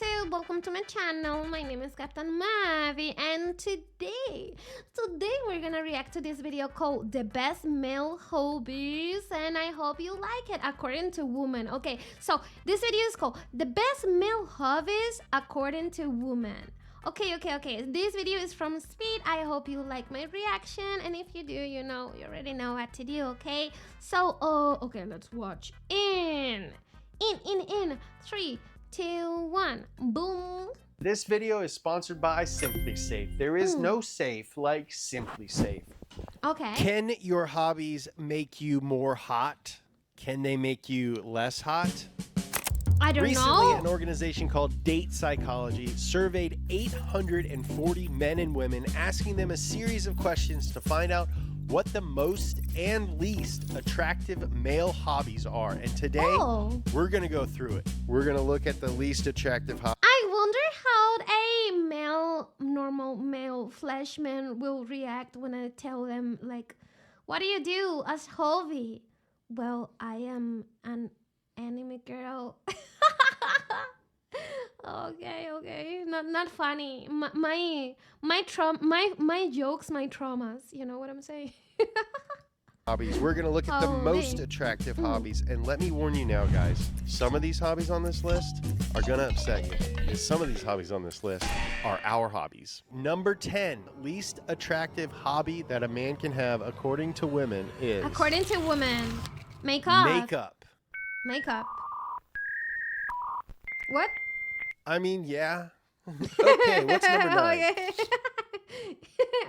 YouTube, welcome to my channel. My name is Captain Mavie, and today we're gonna react to this video called The Best Male Hobbies, and I hope you like it according to women. Okay, so this video is called The Best Male Hobbies according to women. Okay. This video is from Speed. I hope you like my reaction, and if you do, you already know what to do, okay? So, okay, let's watch. In 3, 2, 1, boom. This video is sponsored by Simply Safe. There is no safe like Simply Safe. Okay. Can your hobbies make you more hot? Can they make you less hot? I don't Recently, know. an organization called Date Psychology surveyed 840 men and women, asking them a series of questions to find out what the most and least attractive male hobbies are. And today, we're going to go through it. We're going to look at the least attractive hobbies. I wonder how a normal male flesh man will react when I tell them, like, what do you do as hobby? Well, I am an anime girl. Okay, not funny. My jokes, my traumas. You know what I'm saying? Hobbies. We're going to look at the most attractive hobbies. And let me warn you now, guys, some of these hobbies on this list are going to upset you. And some of these hobbies on this list are our hobbies. Number 10, least attractive hobby that a man can have according to women is... According to women, makeup. Makeup. What? I mean, yeah. Okay, what's number 9?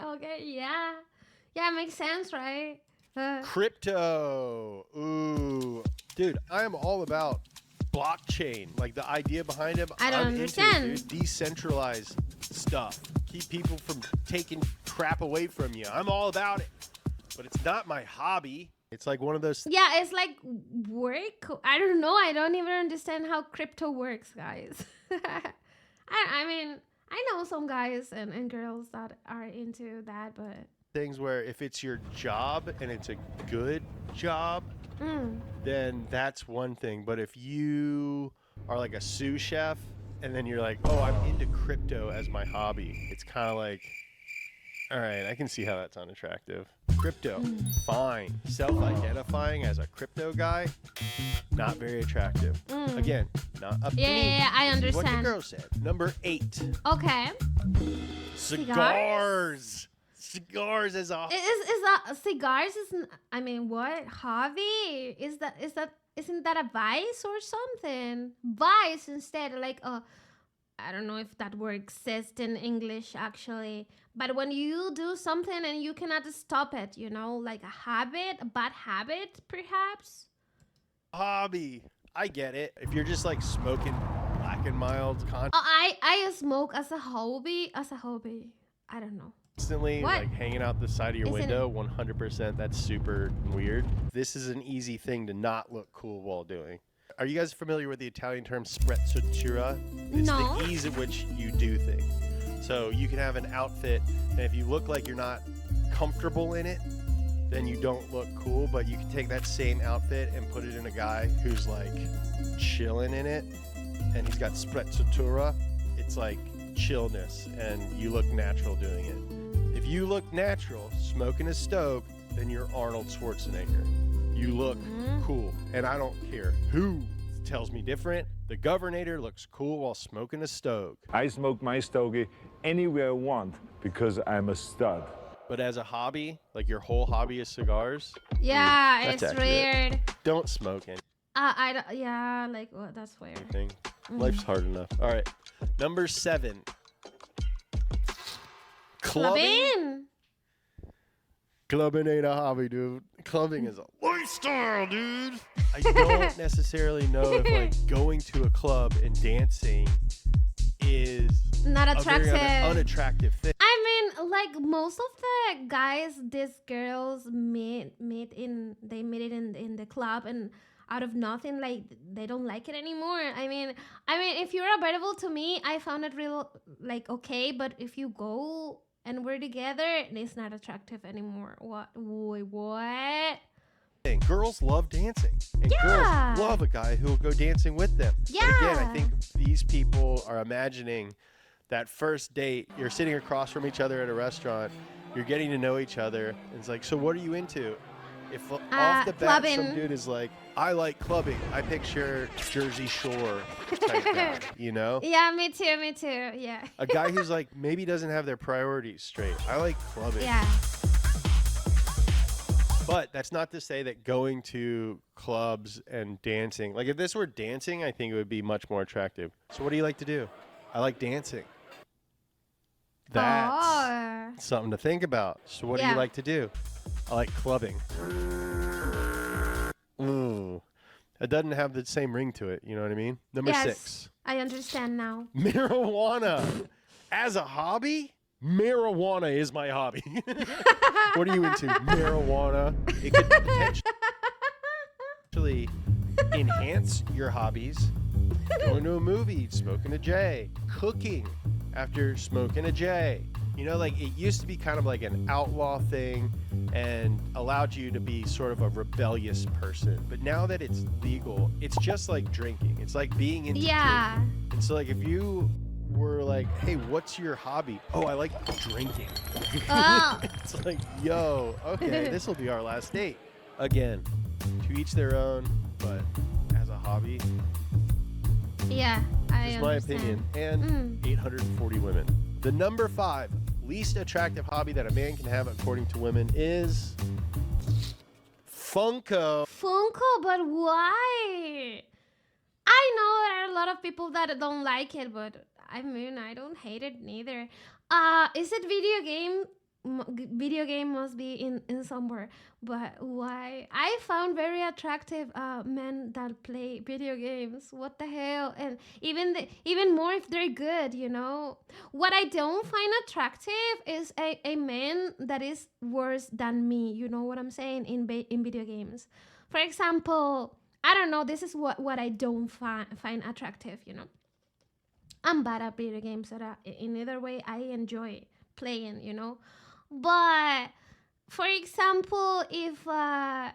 Okay, yeah. Yeah, makes sense, right? Crypto. Ooh. Dude, I am all about blockchain. Like, the idea behind it, I don't understand. Into it, dude. Decentralized stuff. Keep people from taking crap away from you. I'm all about it. But it's not my hobby. It's like one of those... Yeah, it's like work. I don't know. I don't even understand how crypto works, guys. I mean, I know some guys and girls that are into that, but... Things where if it's your job and it's a good job, then that's one thing. But if you are like a sous chef and then you're like, oh, I'm into crypto as my hobby, it's kind of like... All right, I can see how that's unattractive. Crypto, fine. Self-identifying as a crypto guy, not very attractive. Again, not up to me. Yeah, I understand. What the girl said. Number 8. Okay. Cigars. Cigars is a... Is that cigars? I mean, what hobby is that? Isn't that a vice or something? Vice instead, like I don't know if that word exists in English actually, but when you do something and you cannot stop it, like a habit, a bad habit, perhaps. Hobby. I get it. If you're just like smoking Black and Mild I smoke as a hobby. I don't know. Constantly, like hanging out the side of your window, 100%. That's super weird. This is an easy thing to not look cool while doing. Are you guys familiar with the Italian term sprezzatura? It's the ease at which you do things. So you can have an outfit, and if you look like you're not comfortable in it, then you don't look cool, but you can take that same outfit and put it in a guy who's like chilling in it, and he's got sprezzatura. It's like chillness, and you look natural doing it. If you look natural smoking a stove, then you're Arnold Schwarzenegger. You look cool, and I don't care who tells me different. The governor looks cool while smoking a stove. I smoke my stogie anywhere I want because I'm a stud. But as a hobby, like your whole hobby is cigars. Yeah, it's weird. Don't smoke it. Yeah, like that's weird. Life's hard enough. All right, number 7. Clubbing. Clubbing ain't a hobby, dude. Clubbing is a lifestyle, dude. I don't necessarily know if like going to a club and dancing is not attractive. A very unattractive thing. I mean, like most of the guys, these girls meet in the club, and out of nothing, like they don't like it anymore. I mean, if you're available to me, I found it real like okay, but if you go and we're together, it's not attractive anymore. What? Wait, what? Girls love dancing, and girls love a guy who will go dancing with them. Yeah. But again, I think these people are imagining that first date. You're sitting across from each other at a restaurant. You're getting to know each other. And it's like, so what are you into? If off the bat some dude is like, I like clubbing, I picture Jersey Shore type guy, you know? Yeah, me too, yeah. A guy who's like, maybe doesn't have their priorities straight. I like clubbing. Yeah. But that's not to say that going to clubs and dancing, like if this were dancing, I think it would be much more attractive. So what do you like to do? I like dancing. That's something to think about. So what do you like to do? I like clubbing. Ooh. It doesn't have the same ring to it. You know what I mean? Number 6. I understand now. Marijuana. As a hobby? Marijuana is my hobby. What are you into? Marijuana. It could potentially enhance your hobbies. Going to a movie, smoking a J, cooking after smoking a J. You know, like it used to be kind of like an outlaw thing and allowed you to be sort of a rebellious person. But now that it's legal, it's just like drinking. It's like being into drinking. And so like if you were like, hey, what's your hobby? Oh, I like drinking. It's like, yo, okay, this will be our last date. Again, to each their own, but as a hobby. Yeah, I understand. My opinion. And 840 women. The number 5 least attractive hobby that a man can have according to women is Funko. Funko, but why? I know there are a lot of people that don't like it, but I mean, I don't hate it neither. Is it video game? Video game must be in somewhere, but why? I found very attractive men that play video games. What the hell? And even more if they're good, you know. What I don't find attractive is a man that is worse than me. You know what I'm saying? In video games, for example, I don't know. This is what I don't find attractive. You know, I'm bad at video games. But in either way, I enjoy playing. You know. But, for example, if, let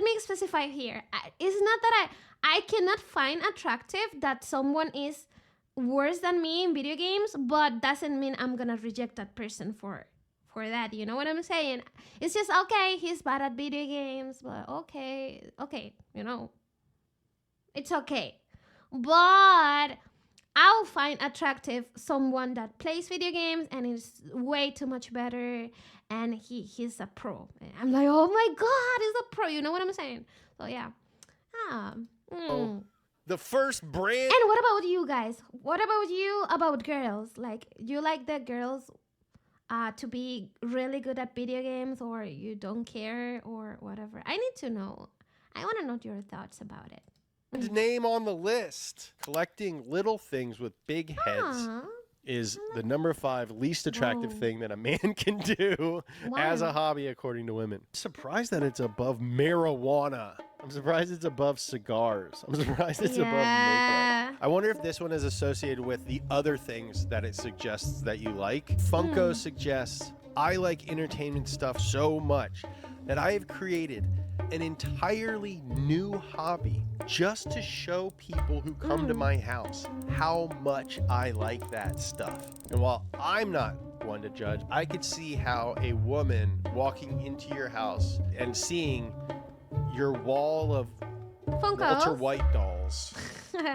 me specify here. It's not that I cannot find attractive that someone is worse than me in video games, but doesn't mean I'm gonna reject that person for that. You know what I'm saying? It's just, okay, he's bad at video games, but okay, you know. It's okay. But I'll find attractive someone that plays video games and is way too much better, and he's a pro. I'm like, oh my god, he's a pro. You know what I'm saying? So yeah. The first brand. And what about you guys? What about you about girls? Like, you like the girls to be really good at video games, or you don't care, or whatever? I need to know. I want to know your thoughts about it. Name on the list. Collecting little things with big heads is the number 5 least attractive thing that a man can do as a hobby, according to women. I'm surprised that it's above marijuana. I'm surprised it's above cigars. I'm surprised it's above makeup. I wonder if this one is associated with the other things that it suggests that you like. Funko suggests, I like entertainment stuff so much that I have created an entirely new hobby just to show people who come to my house how much I like that stuff. And while I'm not one to judge, I could see how a woman walking into your house and seeing your wall of Walter White dolls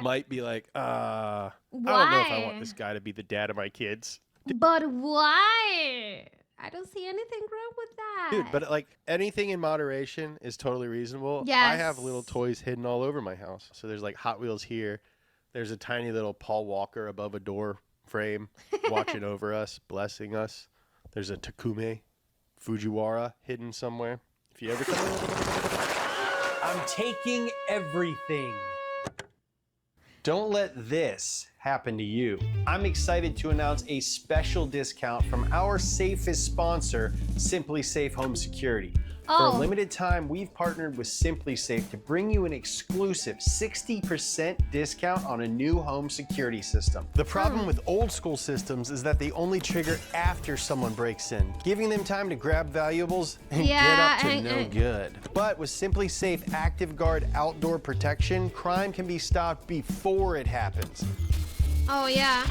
might be like, I don't know if I want this guy to be the dad of my kids. But why? I don't see anything wrong with that. Dude, but like anything in moderation is totally reasonable. Yes. I have little toys hidden all over my house. So there's like Hot Wheels here. There's a tiny little Paul Walker above a door frame watching over us, blessing us. There's a Takumi Fujiwara hidden somewhere. If you ever I'm taking everything. Don't let this happen to you. I'm excited to announce a special discount from our safest sponsor, Simply Safe Home Security. For a Oh. limited time, we've partnered with Simply Safe to bring you an exclusive 60% discount on a new home security system. The problem with old school systems is that they only trigger after someone breaks in, giving them time to grab valuables and get up to no good. But with Simply Safe Active Guard outdoor protection, crime can be stopped before it happens. Oh, yeah.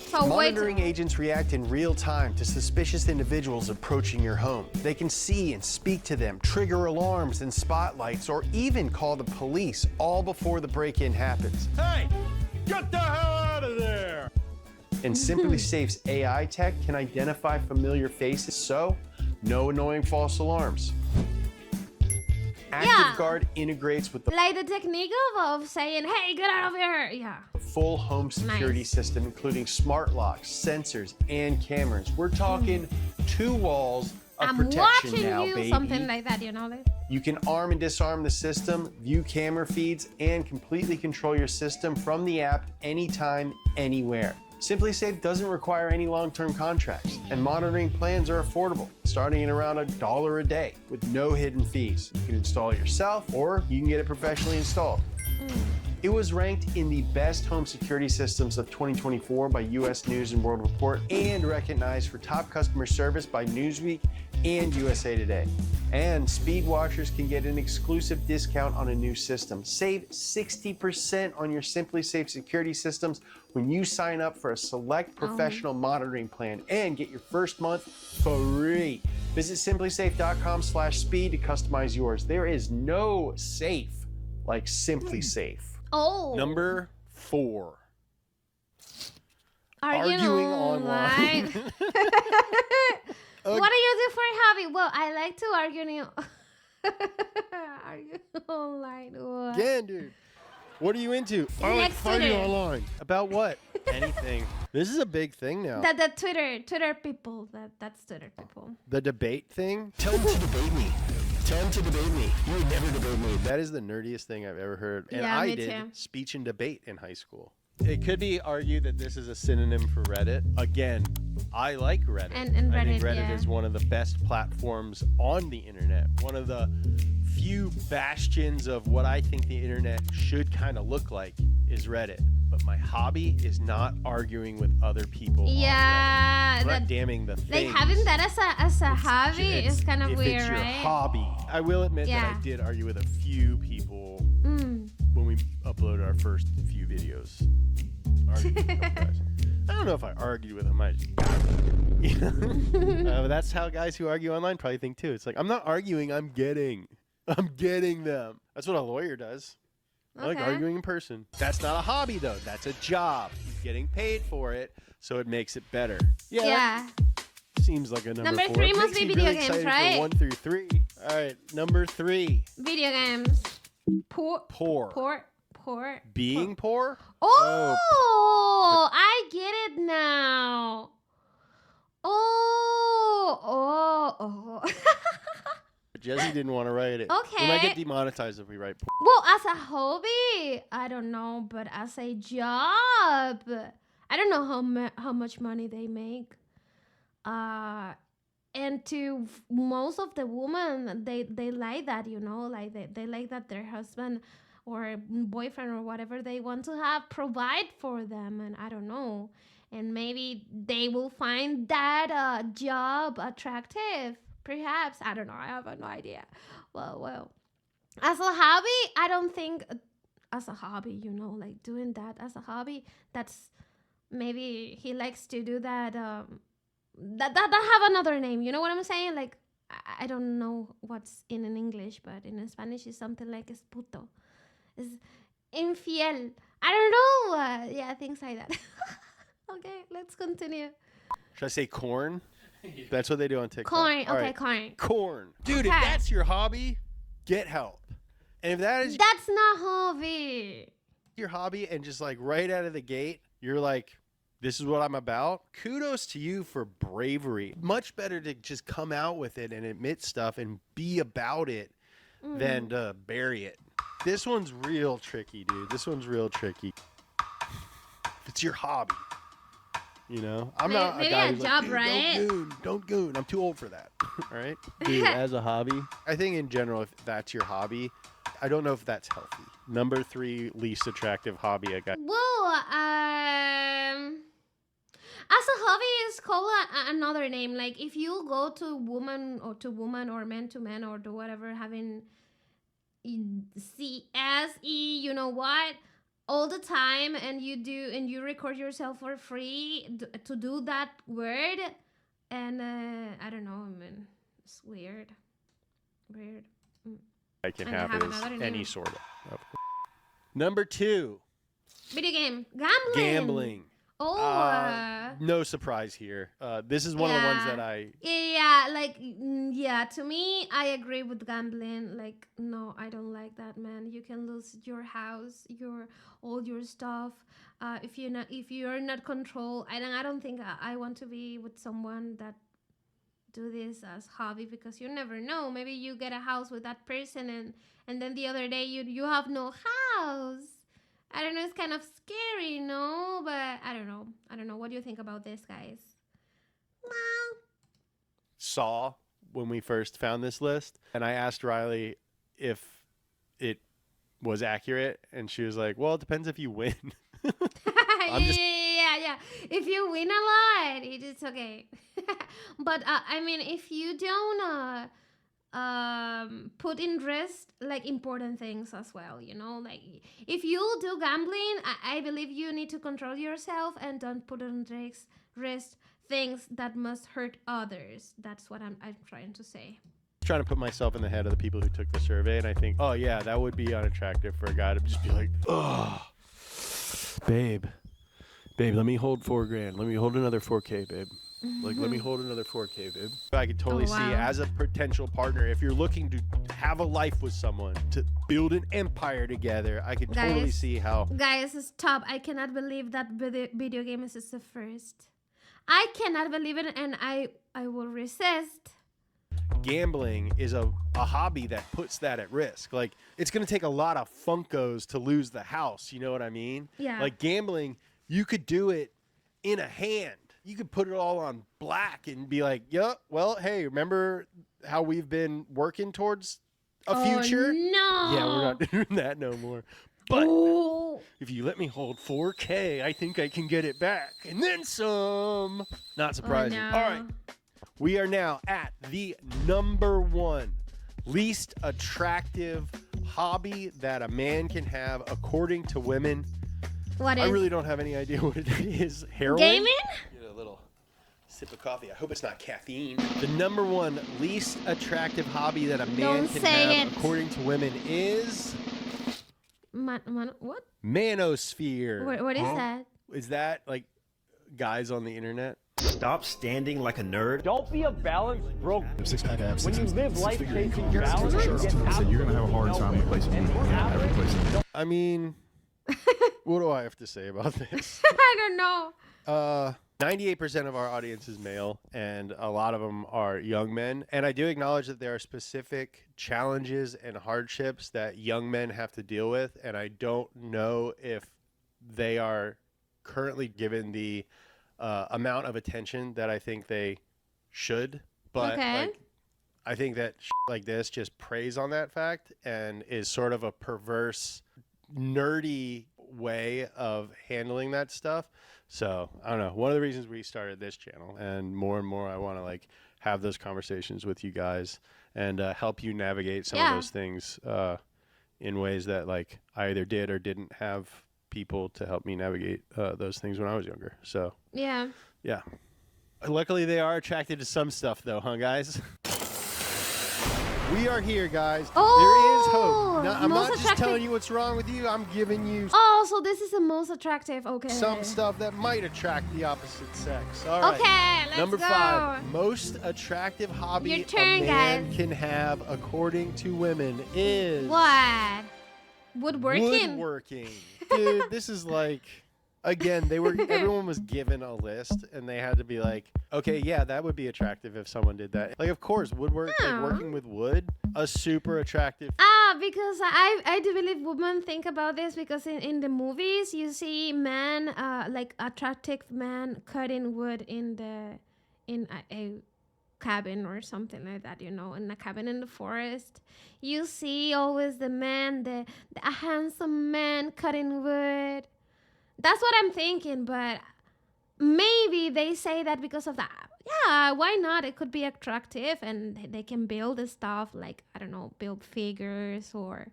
So Monitoring agents react in real time to suspicious individuals approaching your home. They can see and speak to them, trigger alarms and spotlights, or even call the police all before the break-in happens. Hey, get the hell out of there! And Simply Safe's AI tech can identify familiar faces, so no annoying false alarms. Active Guard integrates with the like the technique of saying, hey, get out of here. Yeah. full home security system, including smart locks, sensors, and cameras. We're talking 2 walls of I'm protection watching now, you, baby. something like that, you know? Like, You can arm and disarm the system, view camera feeds, and completely control your system from the app anytime, anywhere. Simply Safe doesn't require any long-term contracts, and monitoring plans are affordable, starting at around $1 a day with no hidden fees. You can install it yourself, or you can get it professionally installed. It was ranked in the best home security systems of 2024 by US News and World Report and recognized for top customer service by Newsweek and USA Today. And speed washers can get an exclusive discount on a new system. Save 60% on your Simply Safe security systems when you sign up for a select professional monitoring plan and get your first month free. Visit simplysafe.com/speed to customize yours. There is no safe like Simply Safe. oh. Number 4. Arguing online. What do you do for a hobby? Well, I like to argue online. What? Again, dude. What are you into? I like Next fighting Twitter. online. About what? Anything. This is a big thing now. The Twitter people. That's Twitter people. The debate thing? Tell him to debate me. Tell him to debate me. You would never debate me. That is the nerdiest thing I've ever heard. And Yeah, I me did too. speech and debate in high school. It could be argued that this is a synonym for Reddit. Again, I like Reddit. And I think Reddit, Reddit yeah. is one of the best platforms on the internet. One of the few bastions of what I think the internet should kind of look like is Reddit. But my hobby is not arguing with other people on Reddit. Yeah, I'm not that, damning the like things. having that as a hobby is kind of if weird, it's your right? hobby. I will admit that Yeah. I did argue with a few people Mm. when we uploaded our first few videos. Argued with a couple guys. I don't know if I argued with them. I just got them. You know? But that's how guys who argue online probably think too. It's like, I'm not arguing, I'm getting them. That's what a lawyer does. I like Okay. arguing in person. That's not a hobby though. That's a job. He's getting paid for it, so it makes it better. Yeah. Seems like a number 4. 3 It must makes be me video really games, excited for right? 1 through 3. All right, number 3. Video games. Poor. Poor. Being poor? Oh, I get it now. Oh. Jesse didn't want to write it. We might Okay. get demonetized if we write poor. Well, as a hobby, I don't know, but as a job, I don't know how much money they make. And to most of the women, they like that, you know, like they like that their husband or boyfriend or whatever they want to have provide for them, and I don't know, and maybe they will find that job attractive. Perhaps, I don't know. I have no idea. Well. As a hobby, I don't think as a hobby, you know, like doing that as a hobby, that's maybe he likes to do that. That have another name. You know what I'm saying? Like, I don't know what's in English, but in Spanish it's something like es puto. It's infiel. I don't know. Yeah, things like that. Okay, let's continue. Should I say corn? That's what they do on TikTok. Corn. All Okay, right. corn. Corn. Dude, if Okay. that's your hobby, get help. And if that is That's not hobby. your hobby and just like right out of the gate, you're like, this is what I'm about, kudos to you for bravery. Much better to just come out with it and admit stuff and be about it than to bury it. This one's real tricky, dude. This one's real tricky. If it's your hobby, You know, I'm Maybe- not a maybe guy a who's job, like, right? Don't goon. I'm too old for that. All right. Dude, as a hobby, I think in general, if that's your hobby, I don't know if that's healthy. Number 3 least attractive hobby a guy. Well, as a hobby is called another name. Like if you go to woman or man to man or do whatever, having CSE, you know what, all the time, and you record yourself for free to do that word, and I don't know, man, it's weird. I can And I have have is another any name. sort of. Number 2, Video game gambling. Oh, No surprise here. This is one of the ones that I. Yeah, like yeah. To me, I agree with gambling. Like, no, I don't like that, man. You can lose your house, all your stuff. If you're not control. I don't think I want to be with someone that do this as hobby, because you never know. Maybe you get a house with that person, and then the other day you have no house. I don't know, it's kind of scary, no? But I don't know. What do you think about this, guys? Well, Saw when we first found this list, and I asked Riley if it was accurate, and she was like, well, it depends if you win. I'm just- yeah. If you win a lot, it is okay. But I mean, if you don't put in risk like important things as well, you know, like if you do gambling, I believe you need to control yourself and don't put in risk things that must hurt others. That's what I'm trying to say. Trying to put myself in the head of the people who took the survey, and I think, oh yeah, that would be unattractive for a guy to just be like, oh, babe, let me hold $4,000. Let me hold another 4K, babe. Like, let me hold another 4K, babe. I could totally Oh, wow. see as a potential partner, if you're looking to have a life with someone, to build an empire together, I could totally Guys. see how. Guys, stop. I cannot believe that video game is the first. I cannot believe it, and I will resist. Gambling is a hobby that puts that at risk. Like, it's going to take a lot of Funkos to lose the house. You know what I mean? Yeah. Like, gambling, you could do it in a hand. You could put it all on black and be like, yeah, well, hey, remember how we've been working towards a future? No. Yeah, we're not doing that no more. But Oh. if you let me hold 4K, I think I can get it back. And then some. Not surprising. no. All right. We are now at the number 1 least attractive hobby that a man can have according to women. What is I really don't have any idea what it is. Heroin? gaming? Get a little sip of coffee. I hope it's not caffeine. The number 1 least attractive hobby that a man Don't can say have it. according to women is What? manosphere. What is that? Is that like guys on the internet? Stop standing like a nerd. don't be a balanced broke. Six-pack abs. When you live life chasing your balance, balance, you get you're gonna have a hard time replacing women. You're gonna have to replace them. I mean, what do I have to say about this? I don't know. 98% of our audience is male, and a lot of them are young men. And I do acknowledge that there are specific challenges and hardships that young men have to deal with, and I don't know if they are currently given the amount of attention that I think they should. But Okay. like, I think that like this just preys on that fact and is sort of a perverse, nerdy way of handling that stuff. So I don't know. One of the reasons we started this channel, and more I want to like have those conversations with you guys and help you navigate some of those things in ways that like I either did or didn't have people to help me navigate those things when I was younger. So Yeah. yeah. Luckily, they are attracted to some stuff, though, huh, guys? We are here, guys. There is hope. No, I'm most not just attractive- telling you what's wrong with you. I'm giving you Oh, so this is the most attractive. Okay. some stuff that might attract the opposite sex. All right. Okay, let's Number go. 5, most attractive hobby Your turn, a man guys. can have, according to women, is What? Woodworking? woodworking. Dude, this is like, again, everyone was given a list and they had to be like, okay, yeah, that would be attractive if someone did that. Like, of course, like working with wood, a super attractive. Yeah, because I do believe women think about this because in the movies you see men like attractive men cutting wood in a cabin or something like that, you know, in a cabin in the forest. You see always the man, the handsome man cutting wood. That's what I'm thinking, but maybe they say that because of that. Yeah, why not? It could be attractive and they can build the stuff like, I don't know, build figures or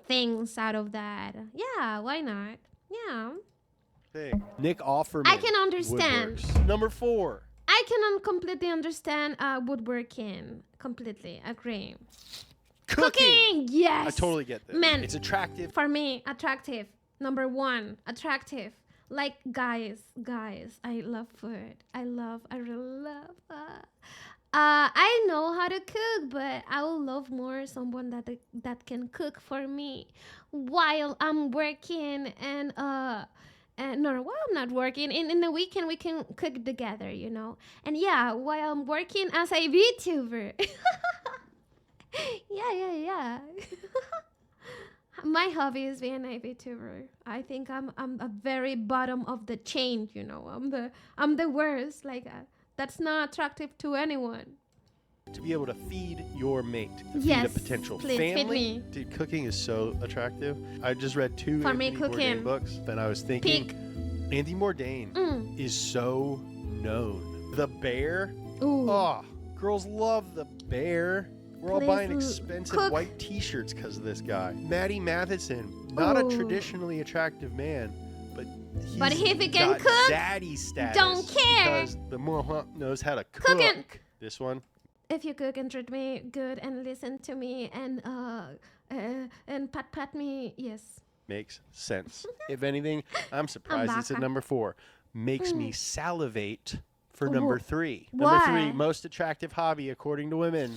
things out of that. Yeah, why not? Yeah. Nick Offerman. I can understand. Woodworks. Number 4. I can completely understand woodworking. Completely agree. Cooking! Yes! I totally get this. Man, It's attractive. for me, attractive. Number 1, attractive. Like, guys, I love food. I really love I know how to cook, but I would love more someone that can cook for me while I'm working and no, while I'm not working. In the weekend we can cook together, you know. And yeah, while I'm working as a VTuber. yeah. My hobby is being a VTuber. I think I'm a very bottom of the chain, you know. I'm the worst. Like that's not attractive to anyone. To be able to feed your mate, to Yes, feed a potential please, feed family. me. Dude, cooking is so attractive. I just read 2 For me, Anthony Bourdain cooking. books, and I was thinking, Peak. Andy Bourdain is so known. The Bear. Ooh. Oh, girls love The Bear. We're all Please buying expensive cook. white T-shirts because of this guy. Maddie Matheson, not a Ooh. traditionally attractive man, but But he's if he can got cook, zaddy status. don't care. Because the Mohawk knows how to cook. Cooking. This one. If you cook and treat me good and listen to me and pat me, yes. Makes sense. If anything, I'm surprised it's at back. number 4. Makes me salivate for Ooh. number 3. Why? Number 3, most attractive hobby according to women.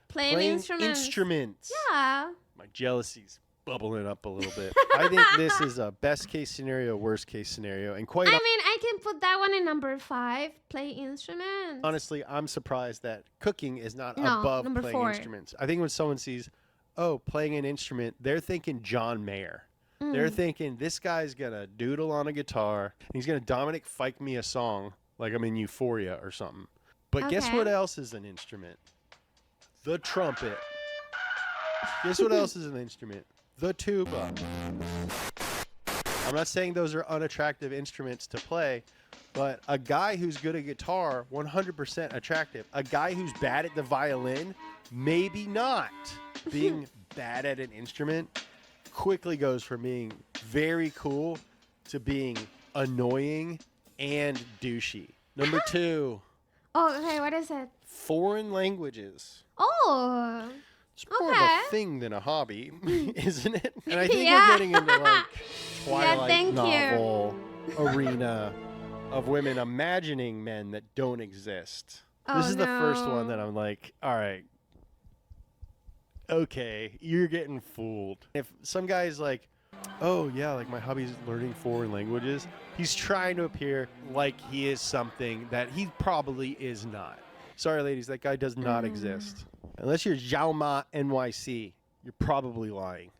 Playing instruments. Instruments. Yeah. My jealousy's bubbling up a little bit. I think this is a best case scenario, worst case scenario, and quite I mean, I can put that one in number 5. Play instruments. honestly, I'm surprised that cooking is not No, above number playing 4. instruments. I think when someone sees, oh, playing an instrument, they're thinking John Mayer. They're thinking this guy's gonna doodle on a guitar and he's gonna Dominic Fike me a song like I'm in Euphoria or something. But guess Okay. what else is an instrument? The trumpet. Guess what else is an instrument? The tuba. I'm not saying those are unattractive instruments to play, but a guy who's good at guitar, 100% attractive. A guy who's bad at the violin, maybe not. Being bad at an instrument quickly goes from being very cool to being annoying and douchey. Number 2, Oh, okay. What is it? foreign languages. Oh. It's more of Okay. a thing than a hobby, isn't it? And I think Yeah. we're getting into like Twilight thank you. novel arena of women imagining men that don't exist. This Oh, is the first one no. that I'm like, all right, okay, you're getting fooled. If some guy's like, oh yeah, like my hobby is learning foreign languages, he's trying to appear like he is something that he probably is not. Sorry, ladies, that guy does not exist. Unless you're Xiaoma NYC, you're probably lying.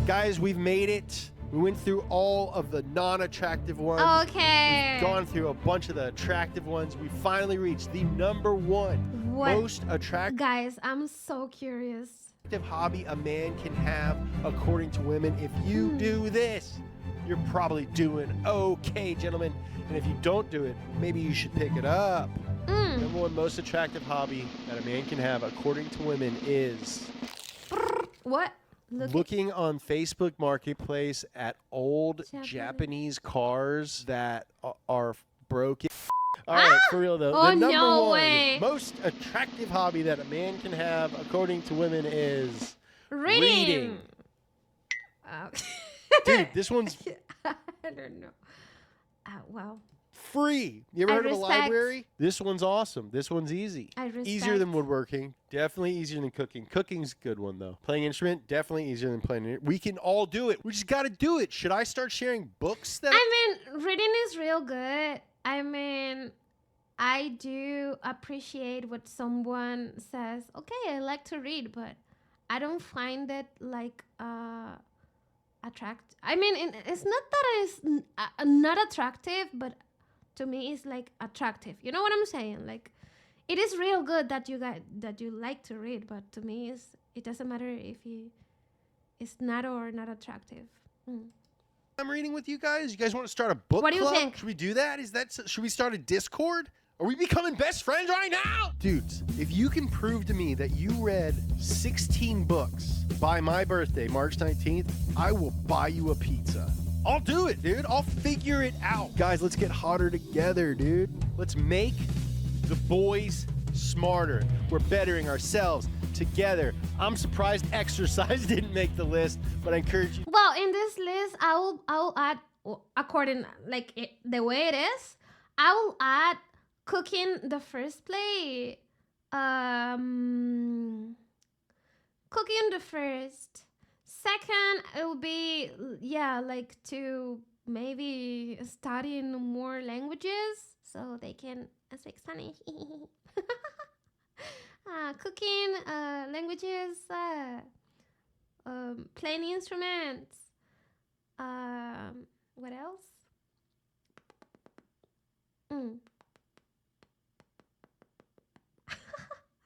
Guys, we've made it. We went through all of the non-attractive ones. Okay. Gone through a bunch of the attractive ones. We finally reached the number 1 What? most attractive Guys, I'm so curious. hobby a man can have according to women. If you do this, you're probably doing okay, gentlemen. And if you don't do it, maybe you should pick it up. Number 1 most attractive hobby that a man can have according to women is What? Look looking on Facebook Marketplace at old Japanese. Japanese cars that are broken. All right, for real though. Oh, the number no 1 way. most attractive hobby that a man can have according to women is reading. Dude, this one's I don't know. Wow. free. You ever I heard of a respect. library? This one's awesome. This one's easy. I respect. Easier than woodworking. Definitely easier than cooking. Cooking's a good one, though. Playing instrument, definitely easier than playing it. We can all do it. We just got to do it. Should I start sharing books that I mean, reading is real good. I mean, I do appreciate what someone says. Okay, I like to read, but I don't find it like attract. I mean, it's not that it's not attractive, but to me, it's like attractive. You know what I'm saying? Like, it is real good that you like to read, but to me, it doesn't matter if it's not or not attractive. I'm reading with you guys. You guys want to start a book What do you club? think? Should we do that? Should we start a Discord? Are we becoming best friends right now? Dudes, if you can prove to me that you read 16 books by my birthday, March 19th, I will buy you a pizza. I'll do it, dude. I'll figure it out. Guys, let's get hotter together, dude. Let's make the boys smarter. We're bettering ourselves together. I'm surprised exercise didn't make the list, but I encourage you. Well, in this list, I'll add, according like the way it is, I will add cooking the first plate. Cooking the first. Second, it will be like to maybe studying more languages so they can speak Spanish. Cooking, languages, playing instruments. What else?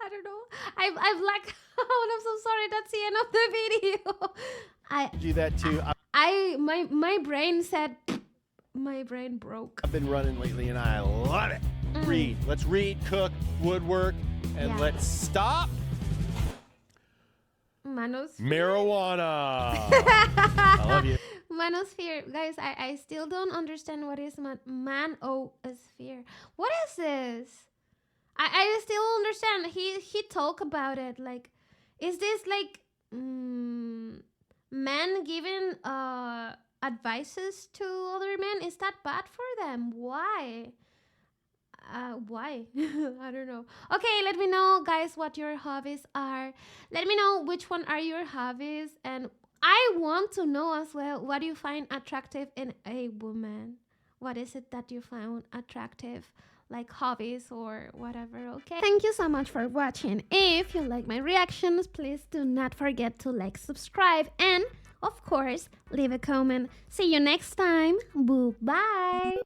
I don't know. I've like. Oh, I'm so sorry. That's the end of the video. I Do that too. my brain said. My brain broke. I've been running lately and I love it. Read. Let's read, cook, woodwork, and Yeah. let's stop Manosphere. marijuana. I love you. Manosphere. Guys, I still don't understand what is manosphere. What is this? I still don't understand. He talk about it. Like, is this like men giving advices to other men? Is that bad for them? Why? Why? I don't know. Okay, let me know, guys, what your hobbies are. Let me know which one are your hobbies, and I want to know as well, what do you find attractive in a woman? What is it that you found attractive, like hobbies or whatever? Okay, thank you so much for watching. If you like my reactions, please do not forget to like, subscribe, and of course leave a comment. See you next time. Bye.